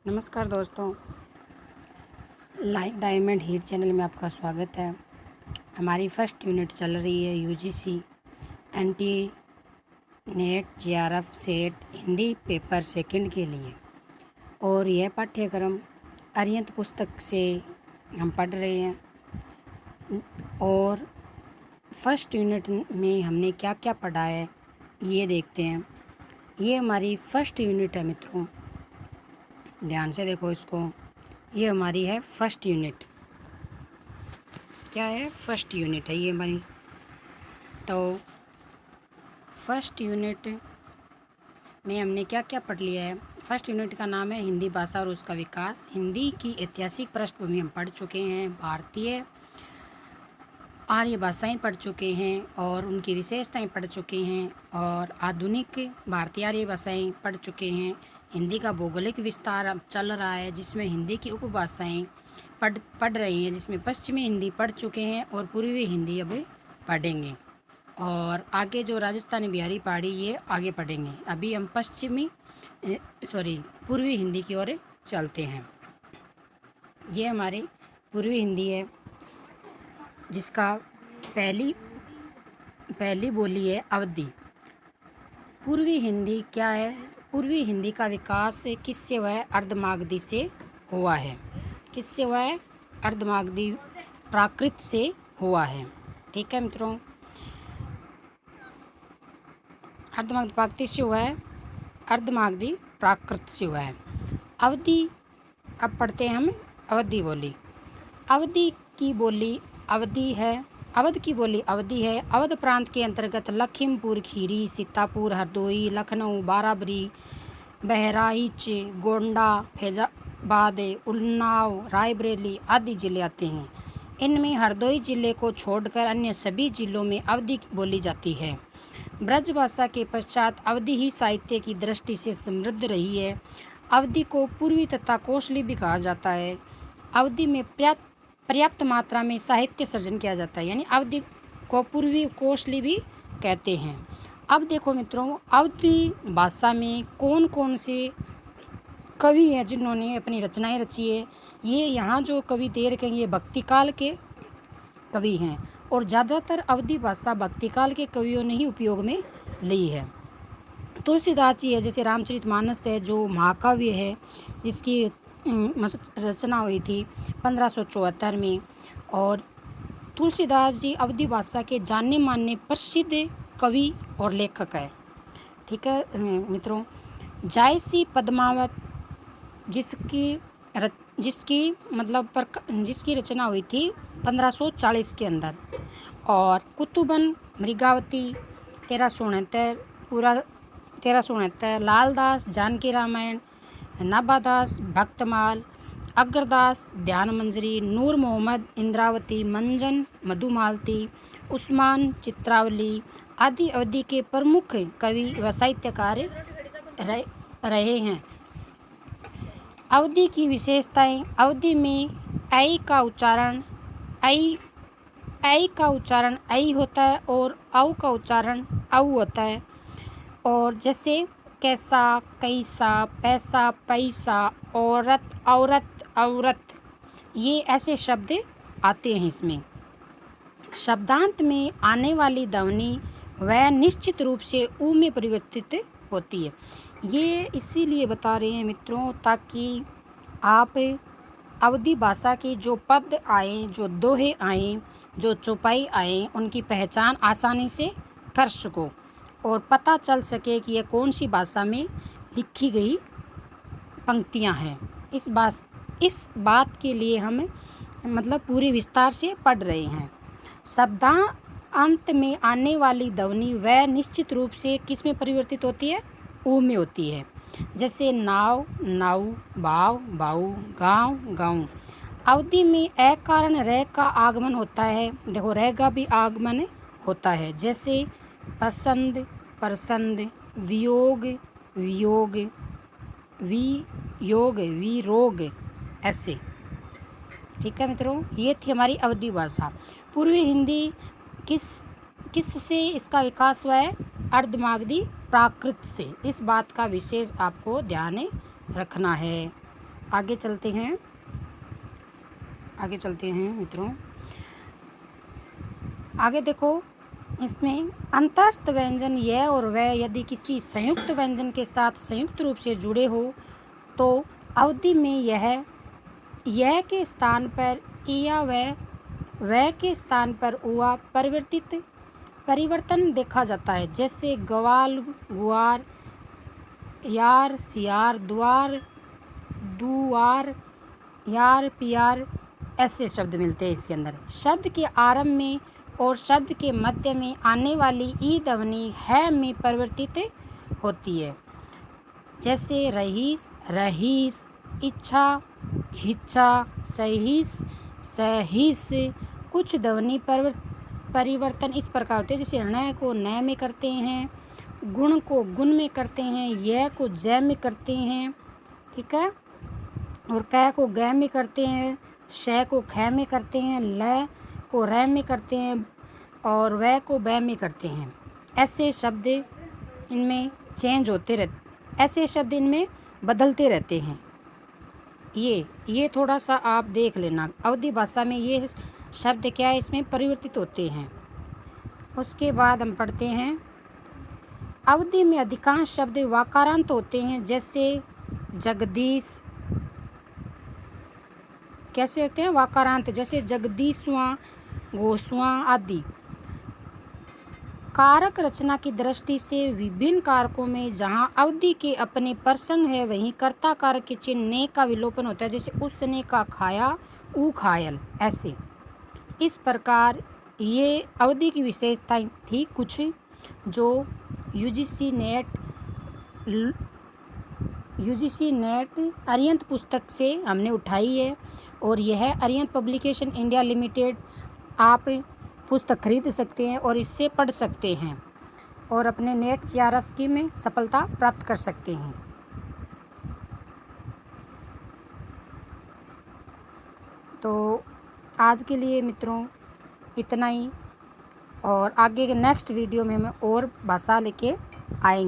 नमस्कार दोस्तों, like diamond heat channel में आपका स्वागत है। हमारी फर्स्ट यूनिट चल रही है UGC NT NET JRF SET Hindi paper second के लिए, और यह पाठ्यक्रम आर्यंत पुस्तक से हम पढ़ रहे हैं। और फर्स्ट यूनिट में हमने क्या क्या पढ़ा है ये देखते हैं। ये हमारी फर्स्ट यूनिट है मित्रों, ध्यान से देखो इसको। ये हमारी है फर्स्ट यूनिट। क्या है? फर्स्ट यूनिट है ये हमारी। तो फर्स्ट यूनिट में हमने क्या क्या पढ़ लिया है। फर्स्ट यूनिट का नाम है हिंदी भाषा और उसका विकास। हिंदी की ऐतिहासिक पृष्ठभूमि हम पढ़ चुके हैं। भारतीय आर्य भाषाएं पढ़ चुके हैं और उनकी विशेषताएं पढ़ चुके हैं, और आधुनिक भारतीय आर्य भाषाएं पढ़ चुके हैं। हिंदी का भौगोलिक विस्तार अब चल रहा है, जिसमें हिंदी की उपभाषाएं पढ़ रही हैं, जिसमें पश्चिमी हिंदी पढ़ चुके हैं और पूर्वी हिंदी अब पढ़ेंगे। और आगे जो राजस्थानी बिहारी पहाड़ी ये आगे पढ़ेंगे। अभी हम पूर्वी हिंदी की ओर चलते हैं। ये हमारी पूर्वी हिंदी है, जिसका पहली बोली है अवधी। पूर्वी हिंदी क्या है? पूर्वी हिंदी का विकास किससे हुआ है? अर्धमागधी से हुआ है। किससे हुआ है? अर्धमागधी प्राकृत से हुआ है। ठीक है मित्रों, अर्धमागधी प्राकृत से हुआ है, अर्धमागधी प्राकृत से हुआ है। अवधी, अब पढ़ते हैं हम अवधी बोली। अवधी की बोली अवधी है। अवध की बोली अवधी है। अवध प्रांत के अंतर्गत लखीमपुर खीरी, सीतापुर, हरदोई, लखनऊ, बाराबरी, बहराइच, गोंडा, फैजाबाद, उन्नाव, रायबरेली आदि जिले आते हैं। इनमें हरदोई जिले को छोड़कर अन्य सभी जिलों में अवधी बोली जाती है। ब्रज भाषा के पश्चात अवधी ही साहित्य की दृष्टि से समृद्ध रही है। अवधी को पूर्वी तथा कोशली भी कहा जाता है। अवधी में पर्याप्त मात्रा में साहित्य सर्जन किया जाता है, यानी अवधी को पूर्वी कोशली भी कहते हैं। अब देखो मित्रों, अवधी भाषा में कौन कौन से कवि हैं जिन्होंने अपनी रचनाएं रची है। ये यहाँ जो कवि दे रखे हैं ये भक्ति काल के कवि हैं, और ज़्यादातर अवधी भाषा भक्ति काल के कवियों ने ही उपयोग में ली है। तुलसीदास जी है, जैसे रामचरितमानस है जो महाकाव्य है, जिसकी रचना हुई थी 1574 में। और तुलसीदास जी अवधी भाषा के जाने माने प्रसिद्ध कवि और लेखक है। ठीक है मित्रों, जायसी पद्मावत जिसकी रचना हुई थी 1540 के अंदर, और कुतुबन मृगावती 1369, लालदास जानकी रामायण, नाभादास भक्तमाल, अग्रदास ध्यान मंजरी, नूर मोहम्मद इंद्रावती, मंजन मधुमालती, उस्मान चित्रावली आदि अवधी के प्रमुख कवि व साहित्यकार रहे हैं। अवधी की विशेषताएं। अवधी में ऐ का उच्चारण ऐ होता है और औ का उच्चारण औ होता है। और जैसे कैसा, कैसा, पैसा, पैसा, औरत, ये ऐसे शब्द आते हैं इसमें। शब्दांत में आने वाली ध्वनि वह निश्चित रूप से ऊ में परिवर्तित होती है। ये इसीलिए बता रहे हैं मित्रों, ताकि आप अवधी भाषा के जो पद आए, जो दोहे आए, जो चौपाई आए, उनकी पहचान आसानी से कर सको और पता चल सके कि यह कौन सी भाषा में लिखी गई पंक्तियां हैं। इस बात के लिए हम पूरे विस्तार से पढ़ रहे हैं। शब्दांत में आने वाली ध्वनि वह निश्चित रूप से किस में परिवर्तित होती है? ऊ में होती है। जैसे नाव, नाऊ, भाव, भाऊ, गाँव, गाँव। अवधी में ए कारण रे का आगमन होता है। देखो रे का भी आगमन होता है। जैसे पसंद, प्रसंद, वियोग, वियोग, वियोग, विरोग, ऐसे। ठीक है मित्रों, ये थी हमारी अवधी भाषा। पूर्वी हिंदी किससे इसका विकास हुआ है? अर्धमागधी प्राकृत से। इस बात का विशेष आपको ध्यान रखना है। आगे चलते हैं मित्रों। आगे देखो, इसमें अंतस्थ व्यंजन यह और वह यदि किसी संयुक्त व्यंजन के साथ संयुक्त रूप से जुड़े हो तो अवधि में यह के स्थान पर या वह के स्थान पर हुआ परिवर्तन देखा जाता है। जैसे ग्वाल, गुआर, यार, सियार, द्वार, दुआर, यार, पियार, ऐसे शब्द मिलते हैं इसके अंदर। शब्द के आरंभ में और शब्द के मध्य में आने वाली ई ध्वनि है में परिवर्तित होती है। जैसे रहीस, रहीस, इच्छा, हिच्छा, सहीस, सहीस। कुछ ध्वनि परिवर्तन इस प्रकार होते हैं, जैसे न को न में करते हैं, गुण को गुण में करते हैं, यह को जय में करते हैं, ठीक है, और क को ग में करते हैं, श को ख में करते हैं, ल को र में करते हैं और वह को ब में करते हैं। ऐसे शब्द इनमें बदलते रहते हैं। ये थोड़ा सा आप देख लेना। अवधी भाषा में ये शब्द क्या है, इसमें परिवर्तित होते हैं। उसके बाद हम पढ़ते हैं, अवधि में अधिकांश शब्द वाकारांत होते हैं। जैसे जगदीश, कैसे होते हैं वाकारांत, जैसे जगदीशवां, गोस्वां आदि। कारक रचना की दृष्टि से विभिन्न कारकों में जहाँ अवधि के अपने प्रसंग है वहीं कर्ता कारक के चिन्ह ने का विलोपन होता है। जैसे उसने का खाया, ऊ खायल, ऐसे। इस प्रकार ये अवधि की विशेषताएं थी कुछ जो यूजीसी नेट अरिहंत पुस्तक से हमने उठाई है और यह अरिहंत पब्लिकेशन इंडिया लिमिटेड आप पुस्तक खरीद सकते हैं और इससे पढ़ सकते हैं और अपने नेट JRF में सफलता प्राप्त कर सकते हैं। तो आज के लिए मित्रों इतना ही, और आगे के नेक्स्ट वीडियो में हम और भाषा लेके आएंगे।